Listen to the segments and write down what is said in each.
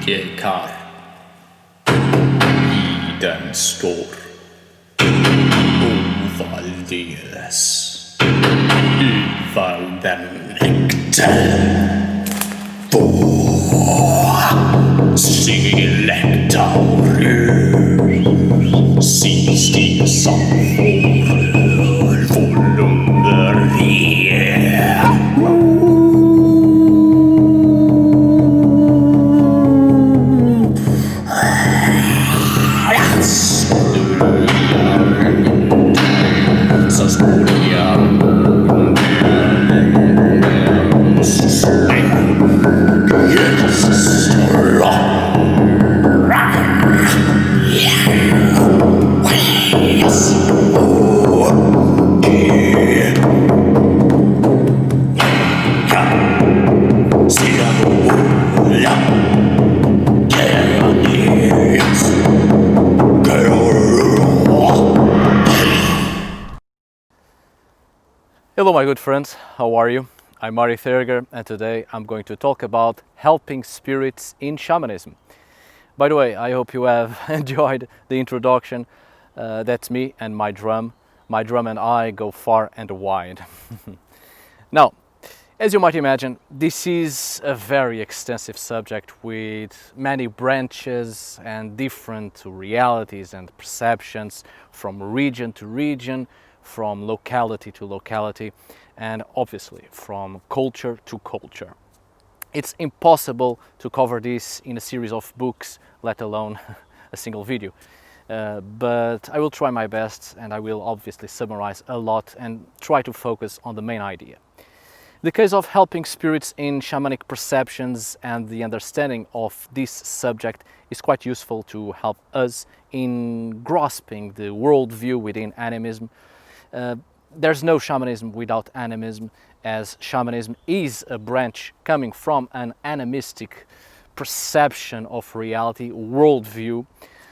pekar i den står ovaldeles uval den äkte vår selektaur sistig som vår volumerier. Hello my good friends, how are you? I'm Mari Theriger and today I'm going to talk about helping spirits in shamanism. By the way, I hope you have enjoyed the introduction. That's me and my drum. My drum and I go far and wide. Now, as you might imagine, this is a very extensive subject with many branches and different realities and perceptions from region to region, from locality to locality, and obviously from culture to culture. It's impossible to cover this in a series of books, let alone a single video. But I will try my best, and I will obviously summarize a lot and try to focus on the main idea. The case of helping spirits in shamanic perceptions and the understanding of this subject is quite useful to help us in grasping the worldview within animism. There's no shamanism without animism, as shamanism is a branch coming from an animistic perception of reality, worldview.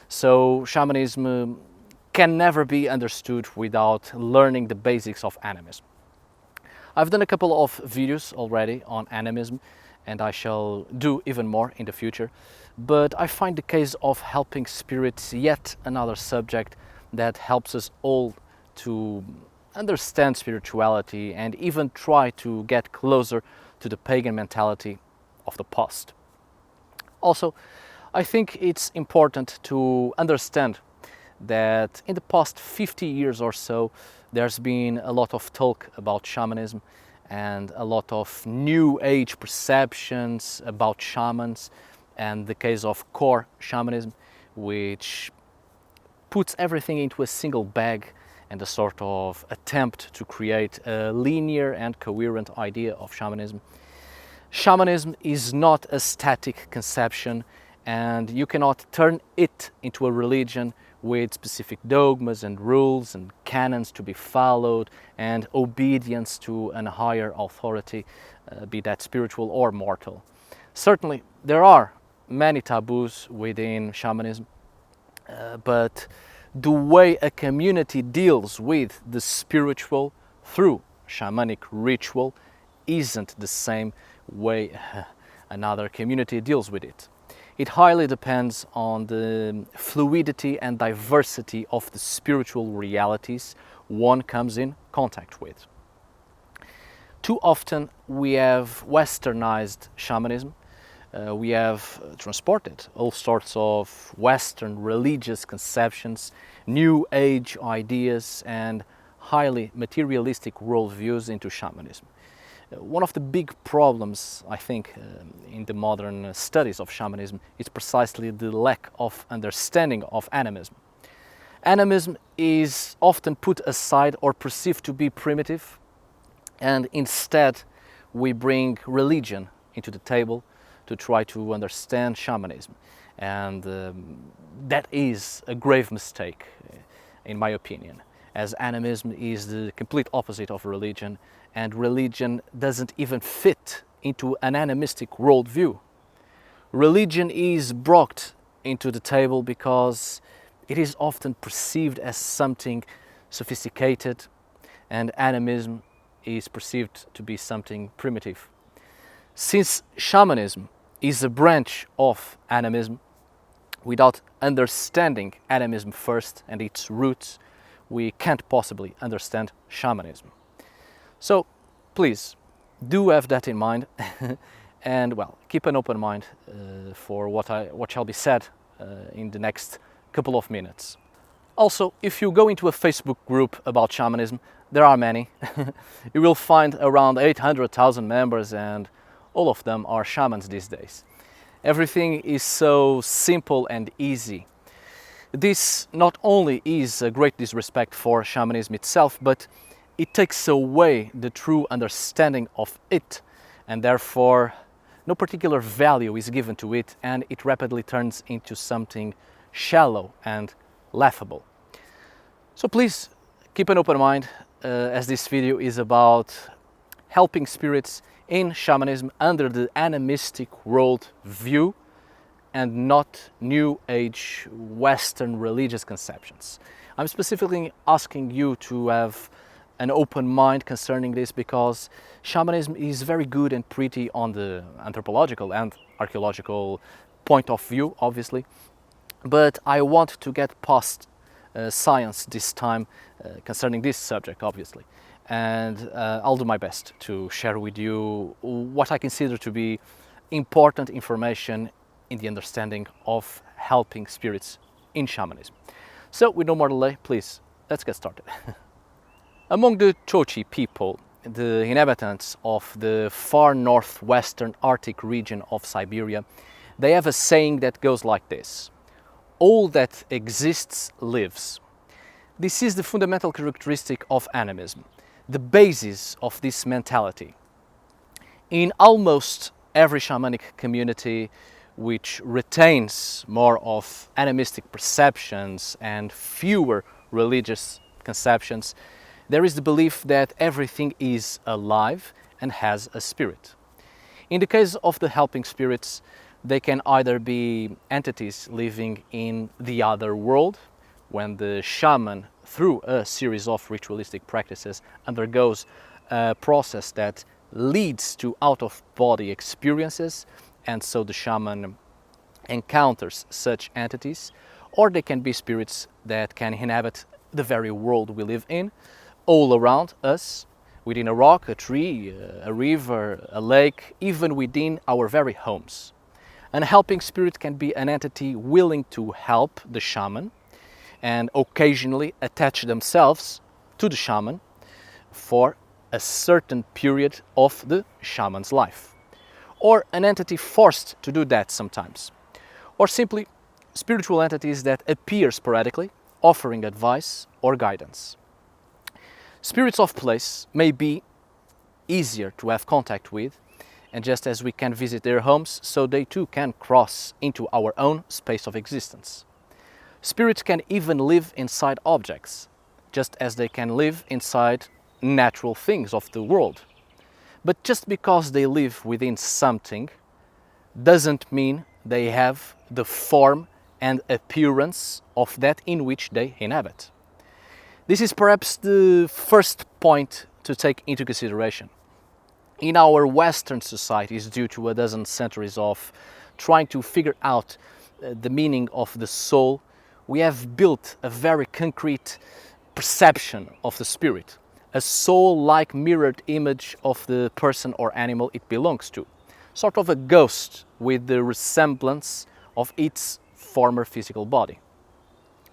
So shamanism can never be understood without learning the basics of animism. I've done a couple of videos already on animism, and I shall do even more in the future, but I find the case of helping spirits yet another subject that helps us all to understand spirituality and even try to get closer to the pagan mentality of the past. Also, I think it's important to understand that in the past 50 years or so, there's been a lot of talk about shamanism and a lot of new age perceptions about shamans, and the case of core shamanism, which puts everything into a single bag and a sort of attempt to create a linear and coherent idea of shamanism. Shamanism is not a static conception, and you cannot turn it into a religion with specific dogmas and rules and canons to be followed and obedience to a higher authority, be that spiritual or mortal. Certainly, there are many taboos within shamanism, but the way a community deals with the spiritual through shamanic ritual isn't the same way another community deals with it. It highly depends on the fluidity and diversity of the spiritual realities one comes in contact with. Too often we have westernized shamanism. We have transported all sorts of Western religious conceptions, New Age ideas, and highly materialistic worldviews into shamanism. One of the big problems, I think, in the modern studies of shamanism is precisely the lack of understanding of animism. Animism is often put aside or perceived to be primitive, and instead we bring religion into the table to try to understand shamanism. And that is a grave mistake, in my opinion, as animism is the complete opposite of religion, and religion doesn't even fit into an animistic worldview. Religion is brought into the table because it is often perceived as something sophisticated, and animism is perceived to be something primitive. Since shamanism is a branch of animism. Without understanding animism first and its roots, we can't possibly understand shamanism. So please do have that in mind and well, keep an open mind for what shall be said in the next couple of minutes. Also, if you go into a Facebook group about shamanism, there are many. You will find around 800,000 members and all of them are shamans these days. Everything is so simple and easy. This not only is a great disrespect for shamanism itself, but it takes away the true understanding of it, and therefore no particular value is given to it, and it rapidly turns into something shallow and laughable. So please keep an open mind, as this video is about helping spirits in shamanism under the animistic world-view and not New Age Western religious conceptions. I'm specifically asking you to have an open mind concerning this because shamanism is very good and pretty on the anthropological and archaeological point of view, obviously, but I want to get past science this time concerning this subject, obviously, and I'll do my best to share with you what I consider to be important information in the understanding of helping spirits in shamanism. So with no more delay, please, let's get started. Among the Chochi people, the inhabitants of the far northwestern Arctic region of Siberia, they have a saying that goes like this: all that exists lives. This is the fundamental characteristic of animism, the basis of this mentality. In almost every shamanic community which retains more of animistic perceptions and fewer religious conceptions, there is the belief that everything is alive and has a spirit. In the case of the helping spirits, they can either be entities living in the other world, when the shaman, through a series of ritualistic practices, undergoes a process that leads to out-of-body experiences, and so the shaman encounters such entities, or they can be spirits that can inhabit the very world we live in, all around us, within a rock, a tree, a river, a lake, even within our very homes. An helping spirit can be an entity willing to help the shaman and occasionally attach themselves to the shaman for a certain period of the shaman's life. Or an entity forced to do that sometimes. Or simply spiritual entities that appear sporadically, offering advice or guidance. Spirits of place may be easier to have contact with, and just as we can visit their homes, so they too can cross into our own space of existence. Spirits can even live inside objects, just as they can live inside natural things of the world. But just because they live within something doesn't mean they have the form and appearance of that in which they inhabit. This is perhaps the first point to take into consideration. In our Western societies, due to a dozen centuries of trying to figure out the meaning of the soul, we have built a very concrete perception of the spirit, a soul-like mirrored image of the person or animal it belongs to, sort of a ghost with the resemblance of its former physical body.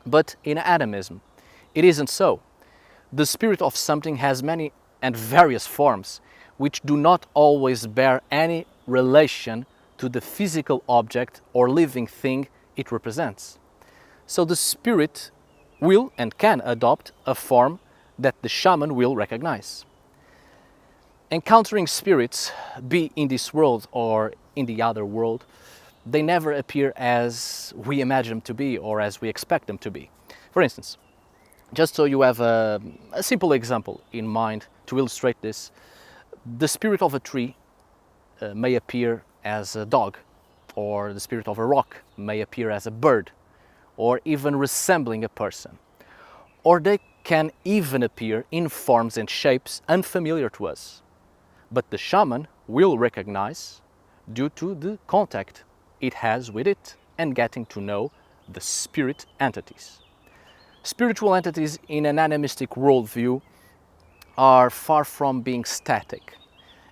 But in animism, it isn't so. The spirit of something has many and various forms, which do not always bear any relation to the physical object or living thing it represents. So the spirit will and can adopt a form that the shaman will recognize. Encountering spirits, be in this world or in the other world, they never appear as we imagine them to be or as we expect them to be. For instance, just so you have a simple example in mind to illustrate this, the spirit of a tree may appear as a dog, or the spirit of a rock may appear as a bird, or even resembling a person. Or they can even appear in forms and shapes unfamiliar to us. But the shaman will recognize, due to the contact it has with it and getting to know the spirit entities. Spiritual entities in an animistic worldview are far from being static,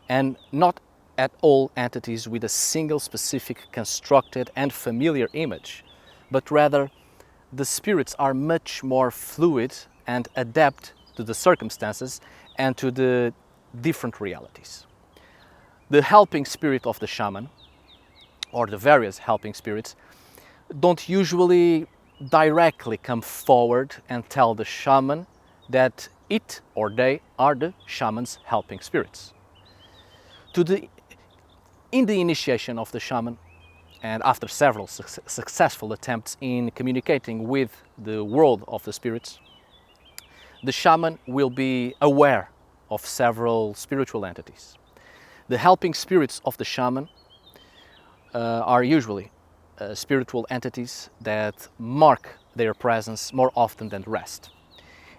and not at all entities with a single specific constructed and familiar image, but rather the spirits are much more fluid and adapt to the circumstances and to the different realities. The helping spirit of the shaman, or the various helping spirits, don't usually directly come forward and tell the shaman that it or they are the shaman's helping spirits. In the initiation of the shaman, and after several successful attempts in communicating with the world of the spirits, the shaman will be aware of several spiritual entities. The helping spirits of the shaman are usually spiritual entities that mark their presence more often than the rest.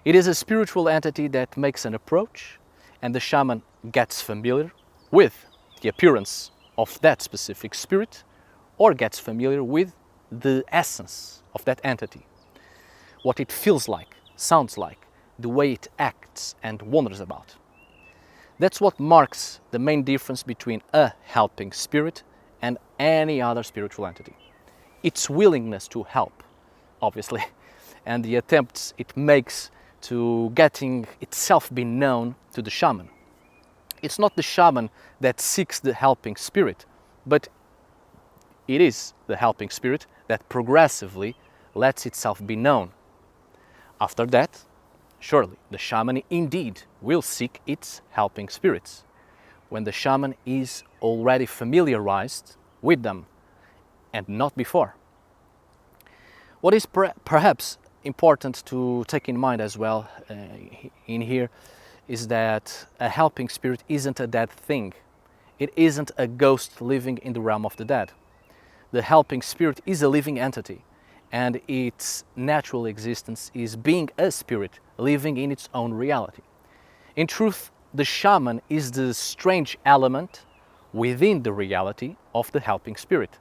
It is a spiritual entity that makes an approach, and the shaman gets familiar with the appearance of that specific spirit, or gets familiar with the essence of that entity, what it feels like, sounds like, the way it acts and wonders about. That's what marks the main difference between a helping spirit and any other spiritual entity. Its willingness to help, obviously, and the attempts it makes to getting itself be known to the shaman. It's not the shaman that seeks the helping spirit, but it is the helping spirit that progressively lets itself be known. After that, surely the shaman indeed will seek its helping spirits, when the shaman is already familiarized with them, and not before. What is perhaps important to take in mind as well in here is that a helping spirit isn't a dead thing. It isn't a ghost living in the realm of the dead. The helping spirit is a living entity, and its natural existence is being a spirit living in its own reality. In truth, the shaman is the strange element within the reality of the helping spirit.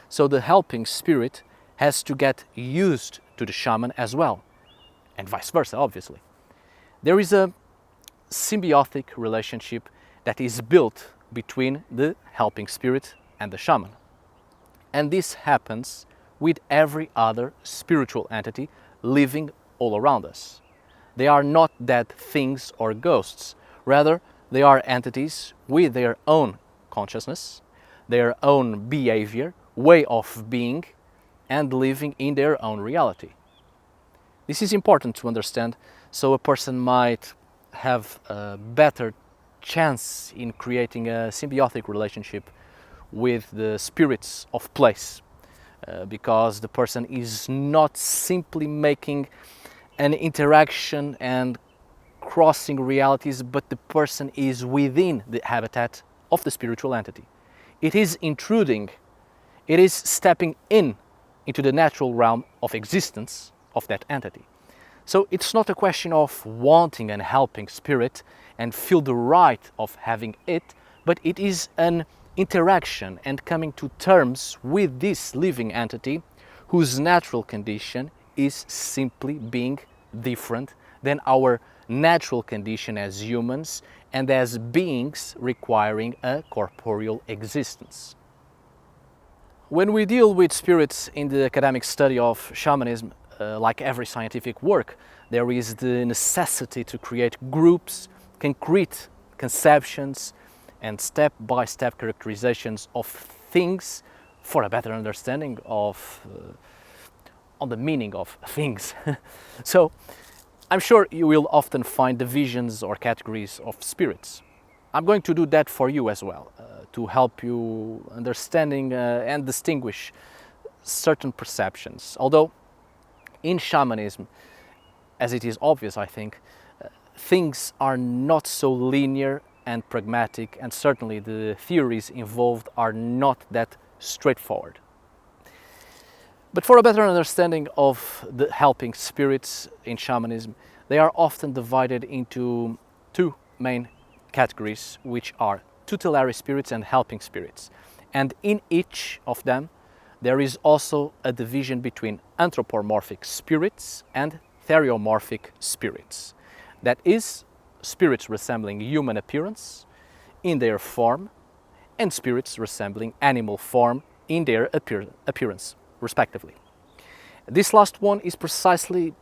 So the helping spirit has to get used to the shaman as well, and vice versa, obviously. There is a symbiotic relationship that is built between the helping spirit and the shaman. And this happens with every other spiritual entity living all around us. They are not dead things or ghosts. Rather, they are entities with their own consciousness, their own behavior, way of being, and living in their own reality. This is important to understand, so a person might have a better chance in creating a symbiotic relationship with the spirits of place, because the person is not simply making an interaction and crossing realities, but the person is within the habitat of the spiritual entity. It is intruding, it is stepping into the natural realm of existence of that entity. So it's not a question of wanting and helping spirit and feel the right of having it, but it is an interaction and coming to terms with this living entity whose natural condition is simply being different than our natural condition as humans and as beings requiring a corporeal existence. When we deal with spirits in the academic study of shamanism, like every scientific work, there is the necessity to create groups, concrete conceptions, and step-by-step characterizations of things for a better understanding of on the meaning of things. So I'm sure you will often find divisions or categories of spirits. I'm going to do that for you as well, to help you understanding and distinguish certain perceptions. Although in shamanism, as it is obvious, I think, things are not so linear and pragmatic, and certainly the theories involved are not that straightforward. But for a better understanding of the helping spirits in shamanism, they are often divided into two main categories, which are tutelary spirits and helping spirits. And in each of them, there is also a division between anthropomorphic spirits and theriomorphic spirits. That is, spirits resembling human appearance in their form and spirits resembling animal form in their appearance, respectively. This last one is precisely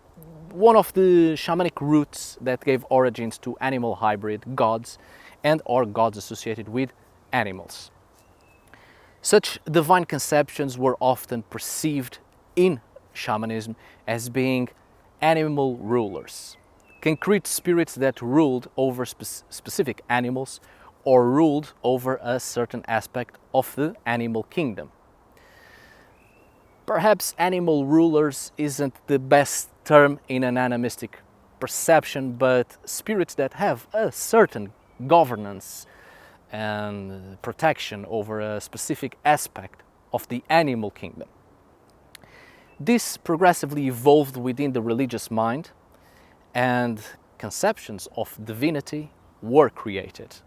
one of the shamanic roots that gave origins to animal hybrid gods and or gods associated with animals. Such divine conceptions were often perceived in shamanism as being animal rulers, concrete spirits that ruled over specific animals or ruled over a certain aspect of the animal kingdom. Perhaps animal rulers isn't the best term in an animistic perception, but spirits that have a certain governance and protection over a specific aspect of the animal kingdom. This progressively evolved within the religious mind, and conceptions of divinity were created,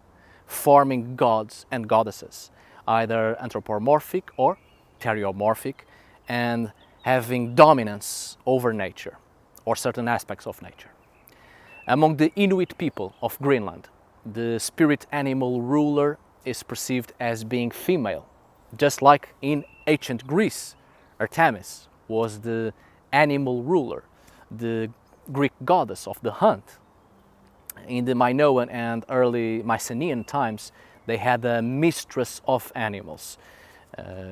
forming gods and goddesses, either anthropomorphic or theriomorphic, and having dominance over nature or certain aspects of nature. Among the Inuit people of Greenland, the spirit animal ruler is perceived as being female, just like in ancient Greece, Artemis was the animal ruler, the Greek goddess of the hunt. In the Minoan and early Mycenaean times, they had a mistress of animals,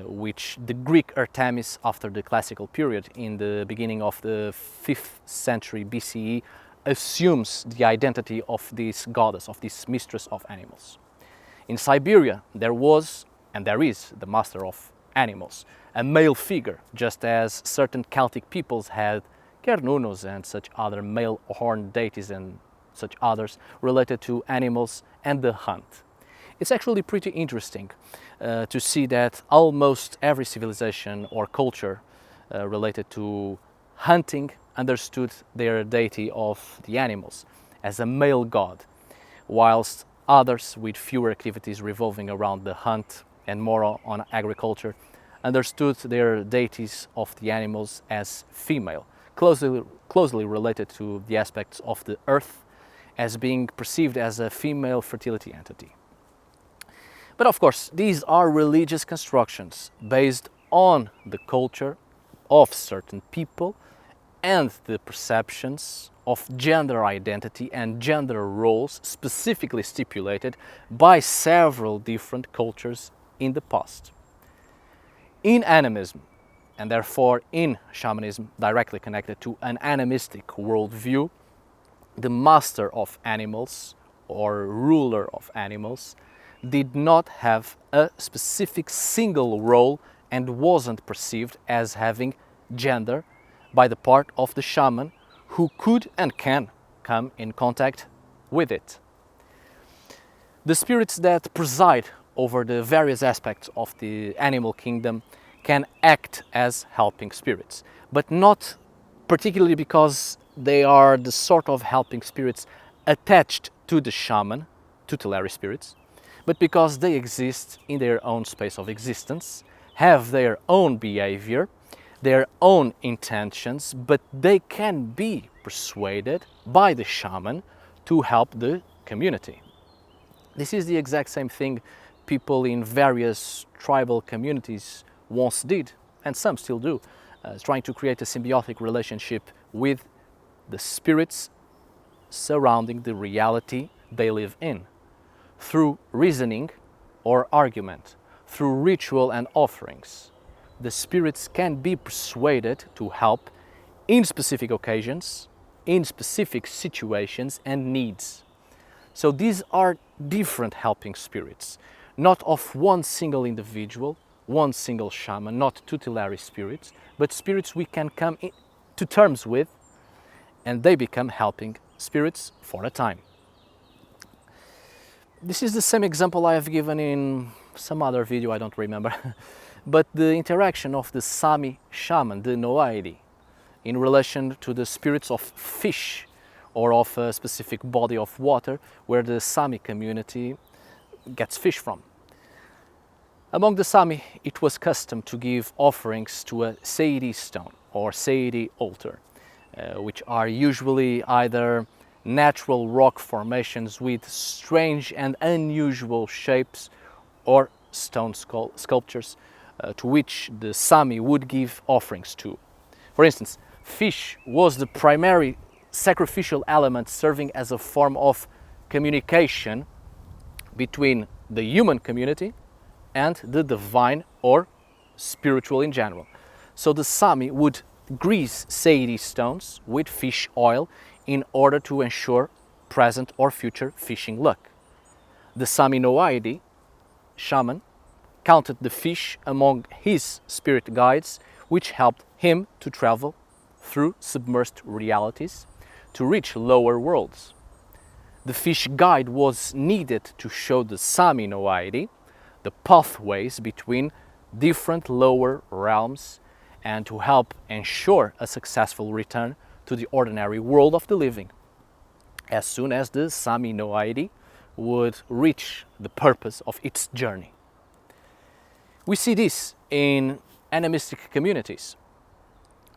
which the Greek Artemis, after the classical period in the beginning of the 5th century BCE, assumes the identity of this goddess, of this mistress of animals. In Siberia, there was, and there is, the master of animals, a male figure, just as certain Celtic peoples had Cernunnos and such other male horned deities and such others related to animals and the hunt. It's actually pretty interesting to see that almost every civilization or culture related to hunting understood their deity of the animals as a male god, whilst others with fewer activities revolving around the hunt and more on agriculture understood their deities of the animals as female, closely related to the aspects of the earth as being perceived as a female fertility entity. But of course, these are religious constructions based on the culture of certain people and the perceptions of gender identity and gender roles specifically stipulated by several different cultures in the past. In animism, and therefore in shamanism directly connected to an animistic worldview, the master of animals or ruler of animals did not have a specific single role and wasn't perceived as having gender by the part of the shaman who could and can come in contact with it. The spirits that preside over the various aspects of the animal kingdom can act as helping spirits, but not particularly because they are the sort of helping spirits attached to the shaman, tutelary spirits, but because they exist in their own space of existence, have their own behavior, their own intentions, but they can be persuaded by the shaman to help the community. This is the exact same thing people in various tribal communities once did, and some still do, trying to create a symbiotic relationship with the spirits surrounding the reality they live in, through reasoning or argument, through ritual and offerings. The spirits can be persuaded to help in specific occasions, in specific situations and needs. So these are different helping spirits, not of one single individual, one single shaman, not tutelary spirits, but spirits we can come to terms with, and they become helping spirits for a time. This is the same example I have given in some other video, I don't remember, but the interaction of the Sami shaman, the Noaidi, in relation to the spirits of fish or of a specific body of water where the Sami community gets fish from. Among the Sami, it was custom to give offerings to a Seiri stone or Seiri altar, which are usually either natural rock formations with strange and unusual shapes or stone sculptures to which the Sami would give offerings to. For instance, fish was the primary sacrificial element serving as a form of communication between the human community and the divine or spiritual in general. So the Sami would grease Seiri stones with fish oil in order to ensure present or future fishing luck. The Sami no Aidi, shaman, counted the fish among his spirit guides, which helped him to travel through submerged realities to reach lower worlds. The fish guide was needed to show the Sami no Aidi the pathways between different lower realms and to help ensure a successful return to the ordinary world of the living as soon as the Sami no Aidi would reach the purpose of its journey. We see this in animistic communities.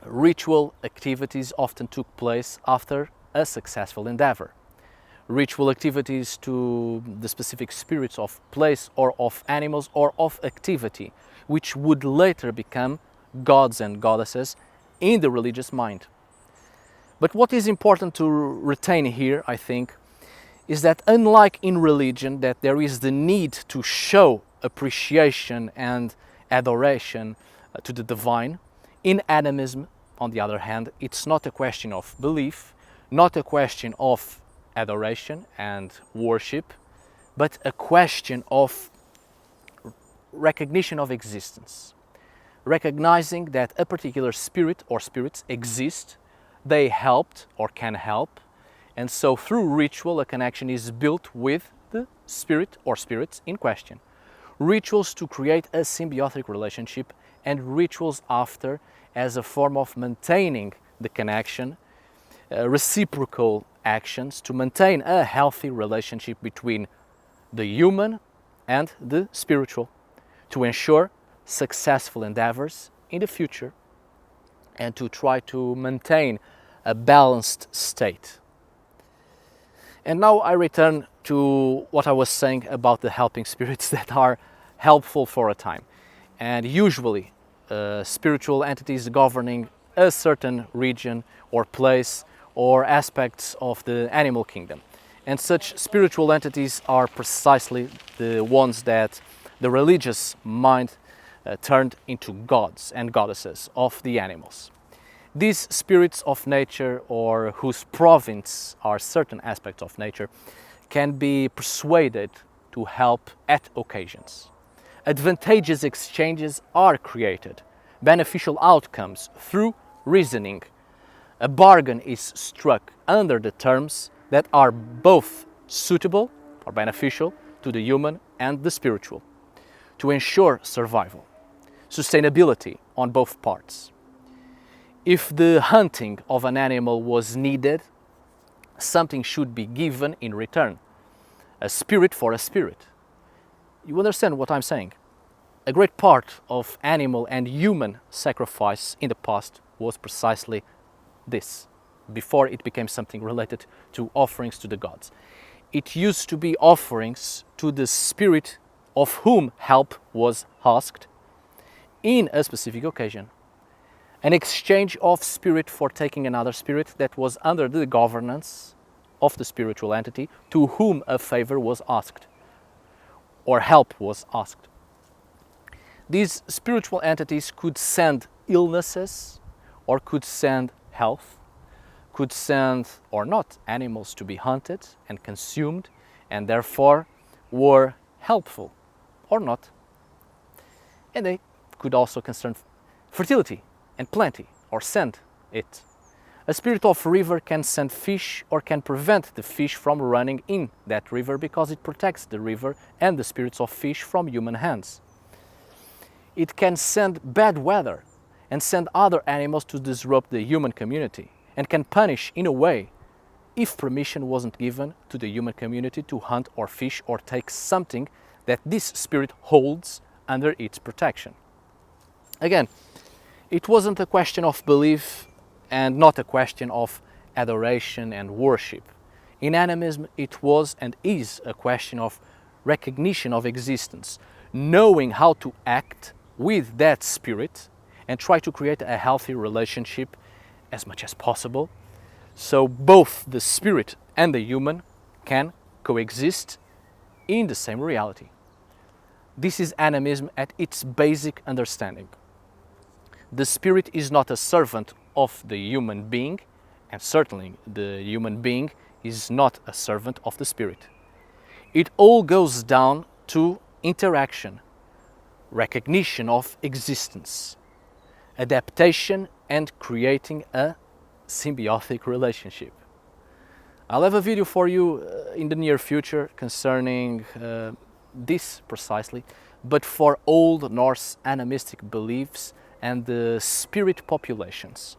Ritual activities often took place after a successful endeavor. Ritual activities to the specific spirits of place or of animals or of activity, which would later become gods and goddesses in the religious mind. But what is important to retain here, I think, is that unlike in religion, that there is the need to show appreciation and adoration to the divine, in animism, on the other hand, it's not a question of belief, not a question of adoration and worship, but a question of recognition of existence. Recognizing that a particular spirit or spirits exist, they helped or can help, and so through ritual a connection is built with the spirit or spirits in question. Rituals to create a symbiotic relationship and rituals after as a form of maintaining the connection, reciprocal actions to maintain a healthy relationship between the human and the spiritual, to ensure successful endeavors in the future and to try to maintain a balanced state. And now I return to what I was saying about the helping spirits that are helpful for a time. And usually spiritual entities governing a certain region or place or aspects of the animal kingdom. And such spiritual entities are precisely the ones that the religious mind turned into gods and goddesses of the animals. These spirits of nature, or whose province are certain aspects of nature, can be persuaded to help at occasions. Advantageous exchanges are created, beneficial outcomes through reasoning. A bargain is struck under the terms that are both suitable or beneficial to the human and the spiritual, to ensure survival, sustainability on both parts. If the hunting of an animal was needed, something should be given in return. A spirit for a spirit. You understand what I'm saying? A great part of animal and human sacrifice in the past was precisely this, before it became something related to offerings to the gods. It used to be offerings to the spirit of whom help was asked in a specific occasion. An exchange of spirit for taking another spirit that was under the governance of the spiritual entity to whom a favor was asked or help was asked. These spiritual entities could send illnesses or could send health, could send or not animals to be hunted and consumed, and therefore were helpful or not. And they could also concern fertility and plenty, or send it. A spirit of river can send fish or can prevent the fish from running in that river because it protects the river and the spirits of fish from human hands. It can send bad weather and send other animals to disrupt the human community, and can punish in a way if permission wasn't given to the human community to hunt or fish or take something that this spirit holds under its protection. Again, it wasn't a question of belief and not a question of adoration and worship. In animism, it was and is a question of recognition of existence, knowing how to act with that spirit and try to create a healthy relationship as much as possible, so both the spirit and the human can coexist in the same reality. This is animism at its basic understanding. The spirit is not a servant of the human being, and certainly the human being is not a servant of the spirit. It all goes down to interaction, recognition of existence, adaptation, and creating a symbiotic relationship. I'll have a video for you in the near future concerning this precisely, but for old Norse animistic beliefs and the spirit populations.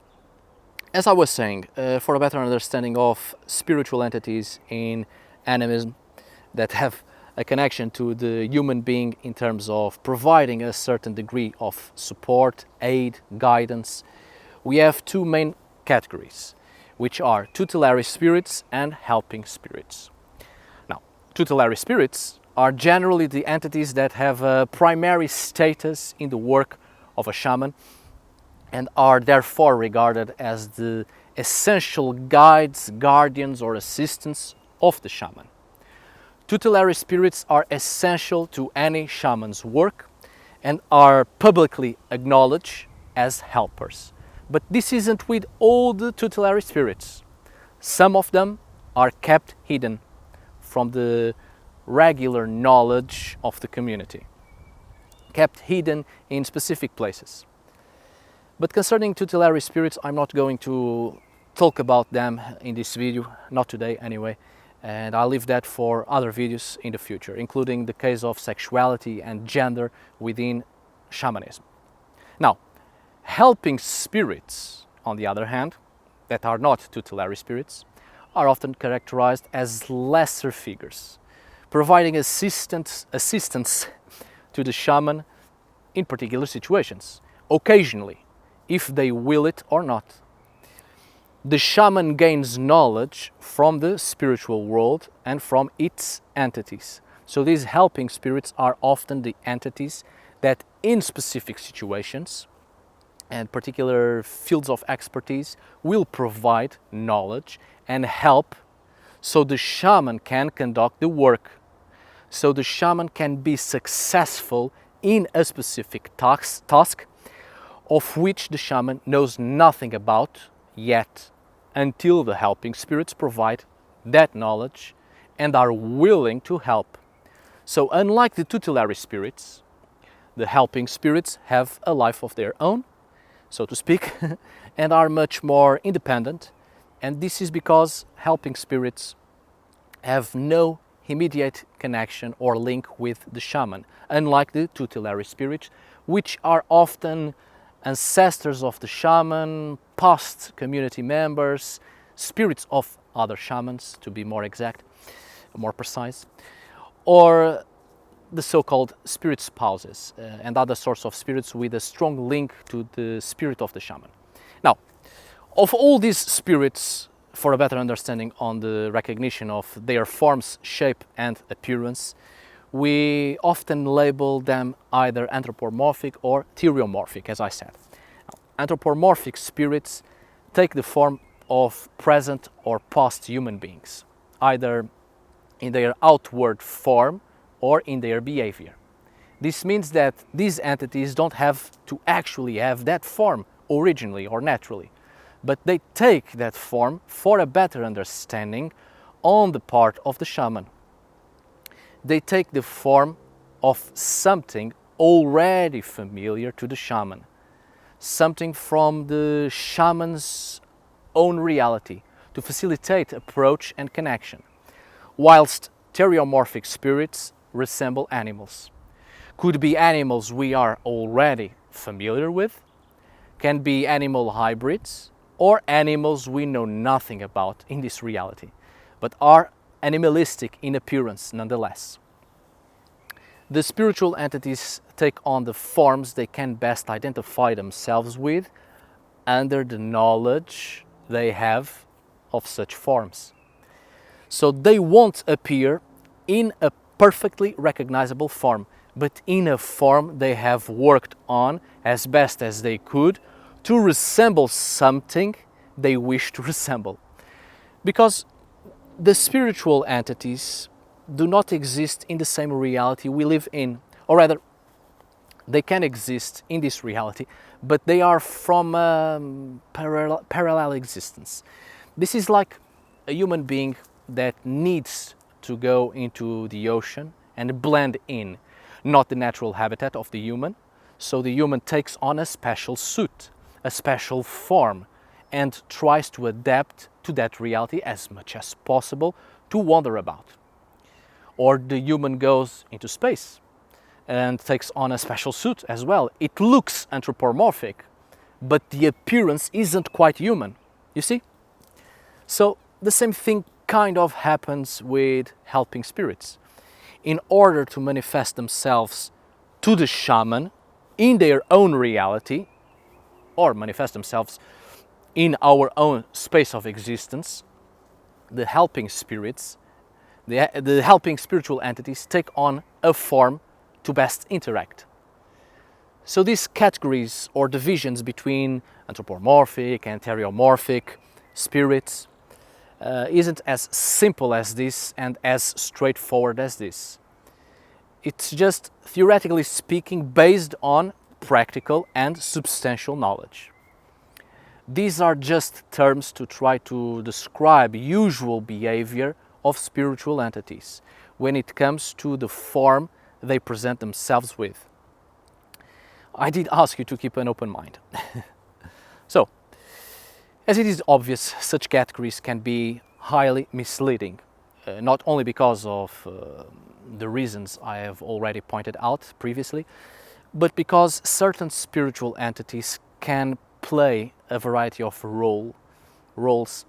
As I was saying, for a better understanding of spiritual entities in animism that have a connection to the human being in terms of providing a certain degree of support, aid, guidance, we have two main categories, which are tutelary spirits and helping spirits. Now, tutelary spirits are generally the entities that have a primary status in the work of a shaman and are therefore regarded as the essential guides, guardians, or assistants of the shaman. Tutelary spirits are essential to any shaman's work and are publicly acknowledged as helpers. But this isn't with all the tutelary spirits. Some of them are kept hidden from the regular knowledge of the community, kept hidden in specific places. But concerning tutelary spirits, I'm not going to talk about them in this video, not today anyway, and I'll leave that for other videos in the future, including the case of sexuality and gender within shamanism. Now, helping spirits, on the other hand, that are not tutelary spirits, are often characterized as lesser figures, providing assistance to the shaman in particular situations, occasionally, if they will it or not. The shaman gains knowledge from the spiritual world and from its entities. So these helping spirits are often the entities that in specific situations and particular fields of expertise will provide knowledge and help so the shaman can conduct the work, so the shaman can be successful in a specific task of which the shaman knows nothing about yet, until the helping spirits provide that knowledge and are willing to help. So unlike the tutelary spirits, the helping spirits have a life of their own, so to speak, and are much more independent, and this is because helping spirits have no immediate connection or link with the shaman, unlike the tutelary spirits, which are often ancestors of the shaman, past community members, spirits of other shamans, to be more exact, more precise, or the so-called spirit spouses and other sorts of spirits with a strong link to the spirit of the shaman. Now, of all these spirits, for a better understanding on the recognition of their forms, shape and appearance, we often label them either anthropomorphic or theriomorphic, as I said. Now, anthropomorphic spirits take the form of present or past human beings, either in their outward form or in their behavior. This means that these entities don't have to actually have that form originally or naturally, but they take that form for a better understanding on the part of the shaman. They take the form of something already familiar to the shaman, something from the shaman's own reality to facilitate approach and connection, whilst theriomorphic spirits resemble animals. Could be animals we are already familiar with, can be animal hybrids, or animals we know nothing about in this reality, but are animalistic in appearance nonetheless. The spiritual entities take on the forms they can best identify themselves with under the knowledge they have of such forms. So they won't appear in a perfectly recognizable form, but in a form they have worked on as best as they could to resemble something they wish to resemble. Because the spiritual entities do not exist in the same reality we live in, or rather, they can exist in this reality, but they are from parallel existence. This is like a human being that needs to go into the ocean and blend in, not the natural habitat of the human. So the human takes on a special suit, a special form, and tries to adapt to that reality as much as possible to wander about. Or the human goes into space and takes on a special suit as well. It looks anthropomorphic, but the appearance isn't quite human, you see? So the same thing kind of happens with helping spirits. In order to manifest themselves to the shaman in their own reality, or manifest themselves in our own space of existence, the helping spirits, the helping spiritual entities take on a form to best interact. So these categories or divisions between anthropomorphic and theriomorphic spirits isn't as simple as this and as straightforward as this. It's just, theoretically speaking, based on practical and substantial knowledge. These are just terms to try to describe usual behavior of spiritual entities when it comes to the form they present themselves with. I did ask you to keep an open mind. So, as it is obvious, such categories can be highly misleading, not only because of the reasons I have already pointed out previously, but because certain spiritual entities can play a variety of roles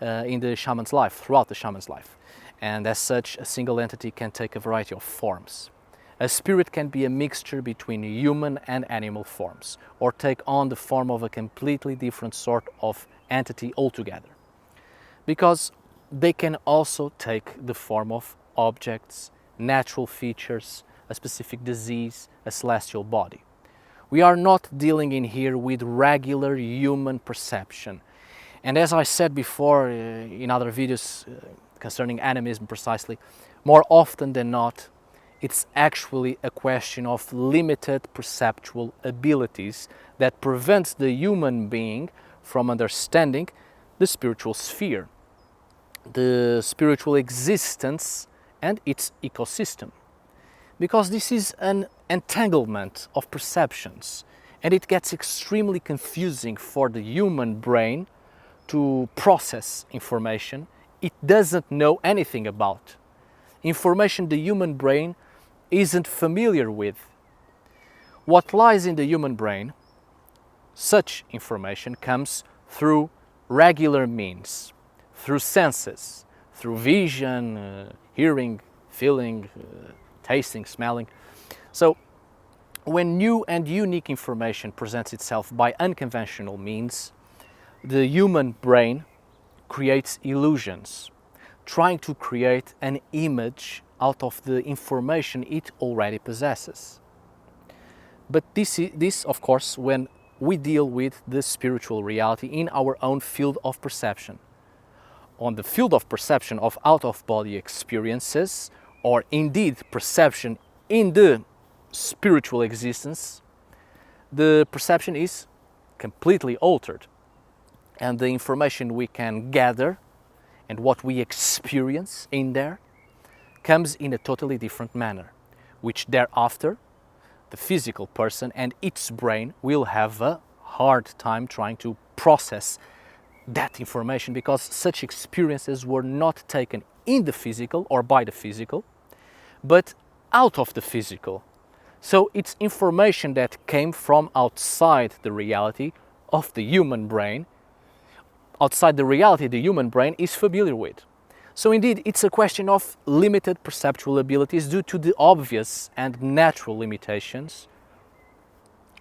in the shaman's life, throughout the shaman's life. And as such, a single entity can take a variety of forms. A spirit can be a mixture between human and animal forms, or take on the form of a completely different sort of entity altogether. Because they can also take the form of objects, natural features, a specific disease, a celestial body. We are not dealing in here with regular human perception. And as I said before in other videos concerning animism precisely, more often than not, it's actually a question of limited perceptual abilities that prevents the human being from understanding the spiritual sphere, the spiritual existence and its ecosystem. Because this is an entanglement of perceptions, and it gets extremely confusing for the human brain to process information it doesn't know anything about. Information the human brain isn't familiar with. What lies in the human brain, such information comes through regular means, through senses, through vision, hearing, feeling, tasting, smelling. So when new and unique information presents itself by unconventional means, the human brain creates illusions, trying to create an image out of the information it already possesses. But this, of course, when we deal with the spiritual reality in our own field of perception. On the field of perception of out-of-body experiences, or indeed perception in the spiritual existence, the perception is completely altered. And the information we can gather and what we experience in there comes in a totally different manner, which thereafter the physical person and its brain will have a hard time trying to process that information, because such experiences were not taken in the physical or by the physical, but out of the physical. So it's information that came from outside the reality of the human brain, outside the reality the human brain is familiar with. So indeed, it's a question of limited perceptual abilities due to the obvious and natural limitations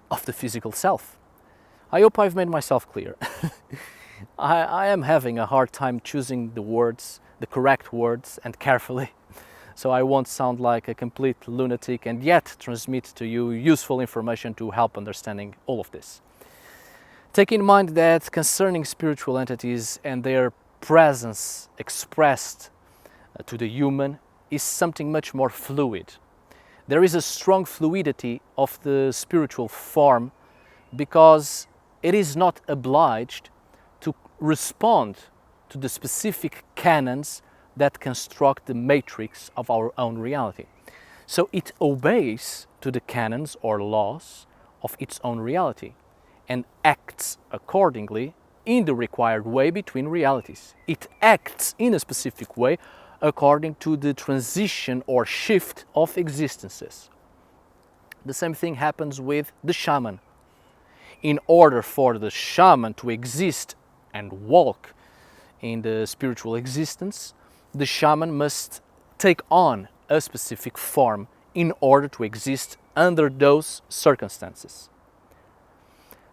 of the physical self. I hope I've made myself clear. I am having a hard time choosing the words, the correct words, and carefully, so I won't sound like a complete lunatic and yet transmit to you useful information to help understanding all of this. Take in mind that concerning spiritual entities and their presence expressed to the human is something much more fluid. There is a strong fluidity of the spiritual form because it is not obliged to respond to the specific canons that construct the matrix of our own reality. So it obeys to the canons or laws of its own reality and acts accordingly in the required way between realities. It acts in a specific way according to the transition or shift of existences. The same thing happens with the shaman. In order for the shaman to exist and walk in the spiritual existence, the shaman must take on a specific form in order to exist under those circumstances.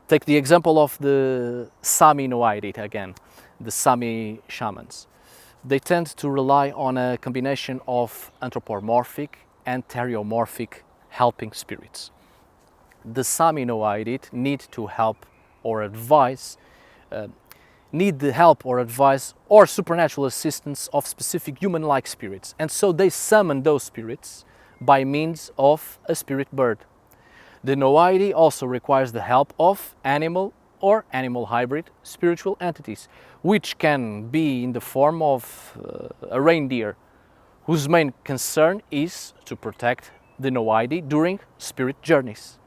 Take the example of the Sami Noaidit again, the Sami shamans. They tend to rely on a combination of anthropomorphic and theriomorphic helping spirits. The Sami Noaidit need the help or advice or supernatural assistance of specific human-like spirits, and so they summon those spirits by means of a spirit bird. The Noaidi also requires the help of animal or animal hybrid spiritual entities, which can be in the form of a reindeer, whose main concern is to protect the Noaidi during spirit journeys,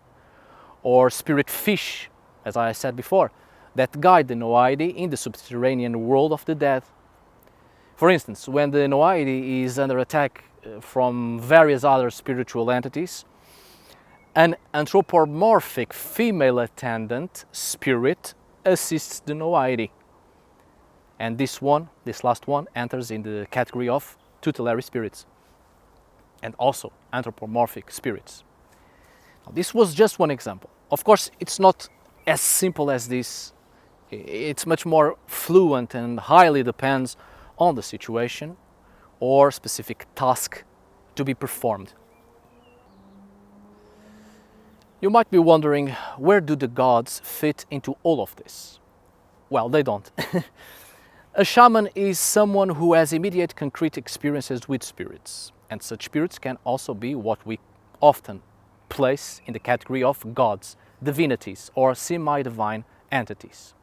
or spirit fish, as I said before, that guide the Noaidi in the subterranean world of the dead. For instance, when the Noaidi is under attack from various other spiritual entities, an anthropomorphic female attendant spirit assists the Noaidi. And this last one, enters in the category of tutelary spirits and also anthropomorphic spirits. Now, this was just one example. Of course, it's not as simple as this. It's much more fluent and highly depends on the situation or specific task to be performed. You might be wondering, where do the gods fit into all of this? Well, they don't. A shaman is someone who has immediate concrete experiences with spirits, and such spirits can also be what we often place in the category of gods, divinities, or semi-divine entities.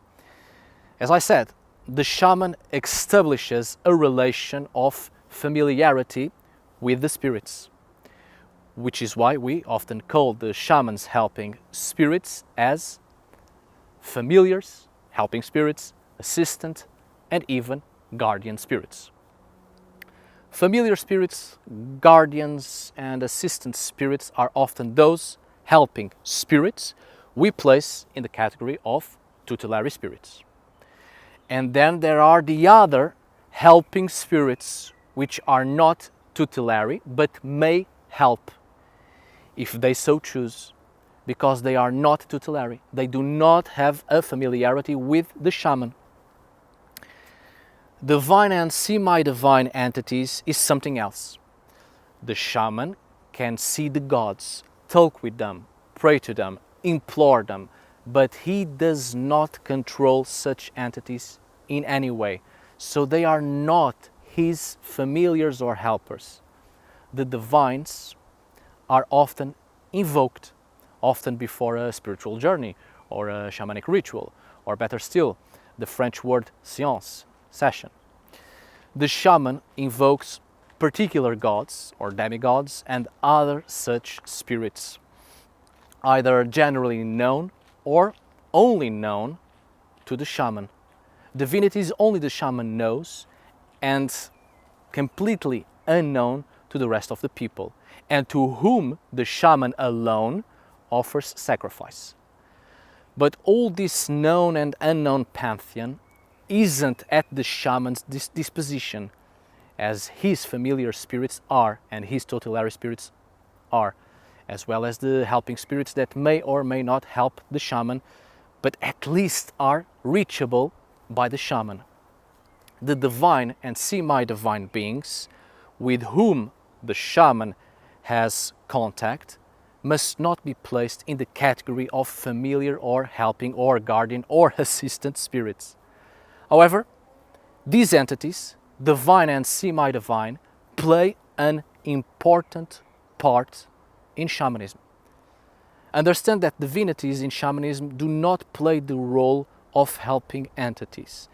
As I said, the shaman establishes a relation of familiarity with the spirits, which is why we often call the shamans helping spirits as familiars, helping spirits, assistant, and even guardian spirits. Familiar spirits, guardians, and assistant spirits are often those helping spirits we place in the category of tutelary spirits. And then there are the other helping spirits which are not tutelary but may help if they so choose, because they are not tutelary. They do not have a familiarity with the shaman. Divine and semi-divine entities is something else. The shaman can see the gods, talk with them, pray to them, implore them, but he does not control such entities in any way. So they are not his familiars or helpers. The divines are often invoked, often before a spiritual journey or a shamanic ritual, or better still, the French word séance, session. The shaman invokes particular gods or demigods and other such spirits, either generally known or only known to the shaman. Divinities only the shaman knows and completely unknown to the rest of the people, and to whom the shaman alone offers sacrifice. But all this known and unknown pantheon isn't at the shaman's disposition. as his familiar spirits are and his tutelary spirits are, as well as the helping spirits that may or may not help the shaman, but at least are reachable by the shaman. The divine and semi-divine beings with whom the shaman has contact must not be placed in the category of familiar or helping or guardian or assistant spirits. However, these entities, divine and semi-divine, play an important part in shamanism. Understand that divinities in shamanism do not play the role of helping entities.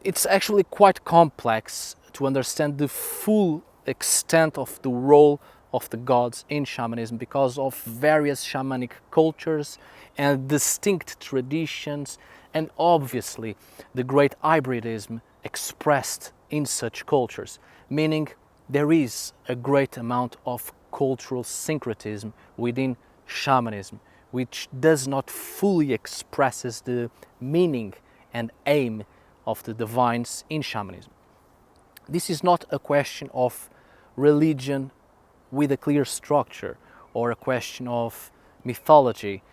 It's actually quite complex to understand the full extent of the role of the gods in shamanism because of various shamanic cultures and distinct traditions, and obviously the great hybridism expressed in such cultures, meaning there is a great amount of cultural syncretism within shamanism, which does not fully expresses the meaning and aim of the divines in shamanism. This is not a question of religion with a clear structure or a question of mythology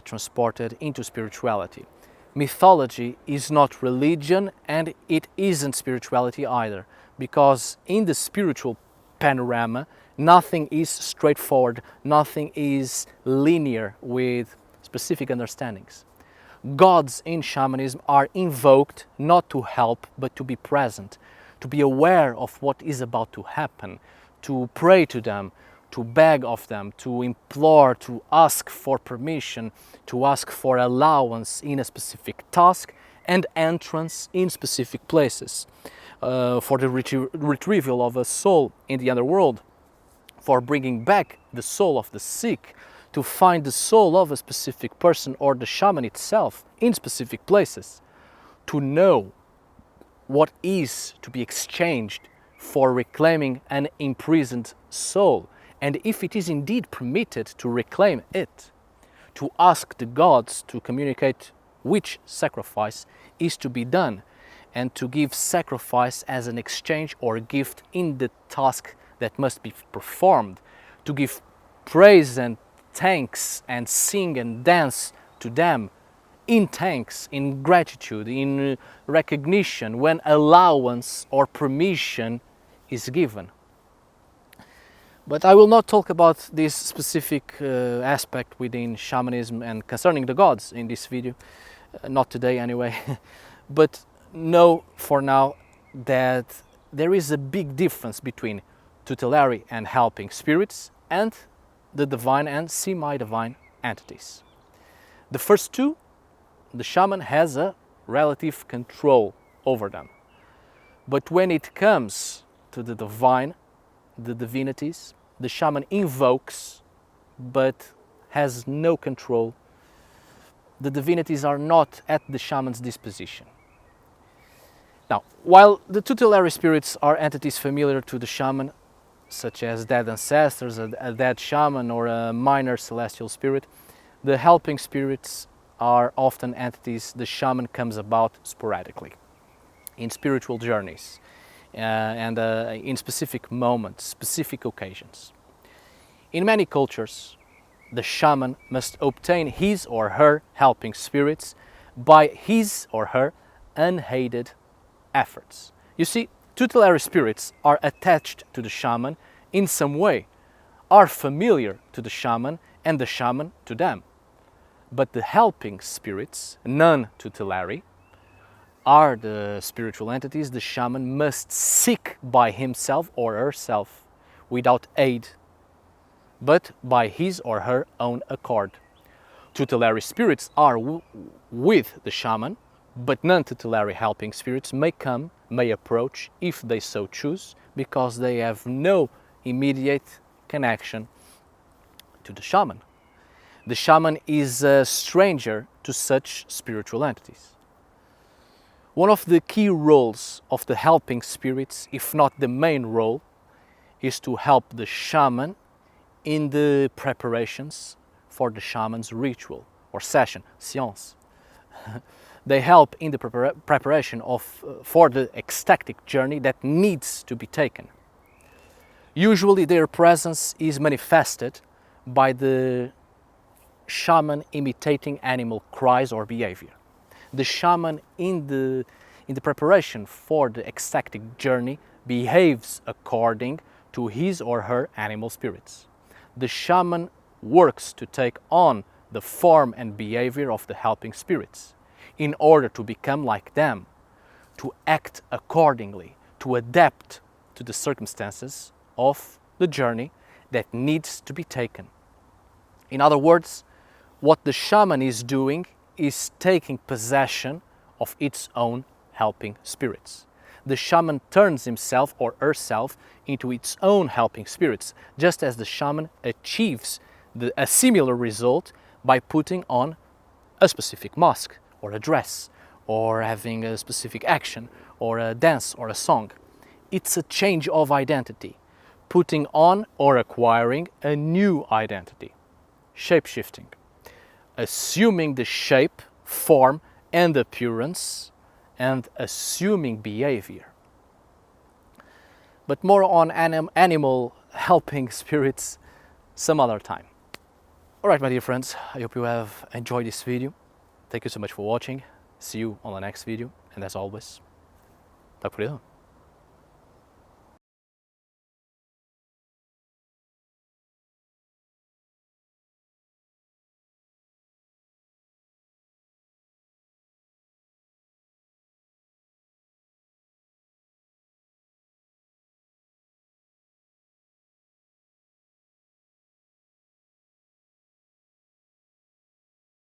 transported into spirituality. Mythology is not religion and it isn't spirituality either, because in the spiritual panorama nothing is straightforward, nothing is linear with specific understandings. Gods in shamanism are invoked not to help but to be present, to be aware of what is about to happen, to pray to them, to beg of them, to implore, to ask for permission, to ask for allowance in a specific task and entrance in specific places, for the retrieval of a soul in the underworld, for bringing back the soul of the sick, to find the soul of a specific person or the shaman itself in specific places, to know what is to be exchanged for reclaiming an imprisoned soul, and if it is indeed permitted to reclaim it, to ask the gods to communicate which sacrifice is to be done, and to give sacrifice as an exchange or gift in the task that must be performed, to give praise and thanks and sing and dance to them in thanks, in gratitude, in recognition when allowance or permission is given. But I will not talk about this specific aspect within shamanism and concerning the gods in this video, not today anyway. But know for now that there is a big difference between tutelary and helping spirits and the divine and semi-divine entities. The first two, the shaman has a relative control over them. But when it comes to the divine, the divinities, the shaman invokes but has no control. The divinities are not at the shaman's disposition. Now, while the tutelary spirits are entities familiar to the shaman, such as dead ancestors, a dead shaman, or a minor celestial spirit, the helping spirits are often entities the shaman comes about sporadically in spiritual journeys and in specific moments, specific occasions. In many cultures, the shaman must obtain his or her helping spirits by his or her unaided efforts. You see, tutelary spirits are attached to the shaman in some way, are familiar to the shaman and the shaman to them. But the helping spirits, non-tutelary, are the spiritual entities the shaman must seek by himself or herself without aid, but by his or her own accord. Tutelary spirits are with the shaman, but non-tutelary helping spirits may approach if they so choose, because they have no immediate connection to the shaman. The shaman is a stranger to such spiritual entities. One of the key roles of the helping spirits, if not the main role, is to help the shaman in the preparations for the shaman's ritual or session, séance. They help in the preparation for the ecstatic journey that needs to be taken. Usually their presence is manifested by the shaman imitating animal cries or behavior. The shaman in the preparation for the ecstatic journey behaves according to his or her animal spirits. The shaman works to take on the form and behavior of the helping spirits in order to become like them, to act accordingly, to adapt to the circumstances of the journey that needs to be taken. In other words, what the shaman is doing is taking possession of its own helping spirits. The shaman turns himself or herself into its own helping spirits, just as the shaman achieves a similar result by putting on a specific mask or a dress, or having a specific action, or a dance, or a song. It's a change of identity, putting on or acquiring a new identity. Shape-shifting, assuming the shape, form, and appearance, and assuming behavior. But more on animal helping spirits some other time. Alright, my dear friends, I hope you have enjoyed this video. Thank you so much for watching. See you on the next video, and as always, tack för idag.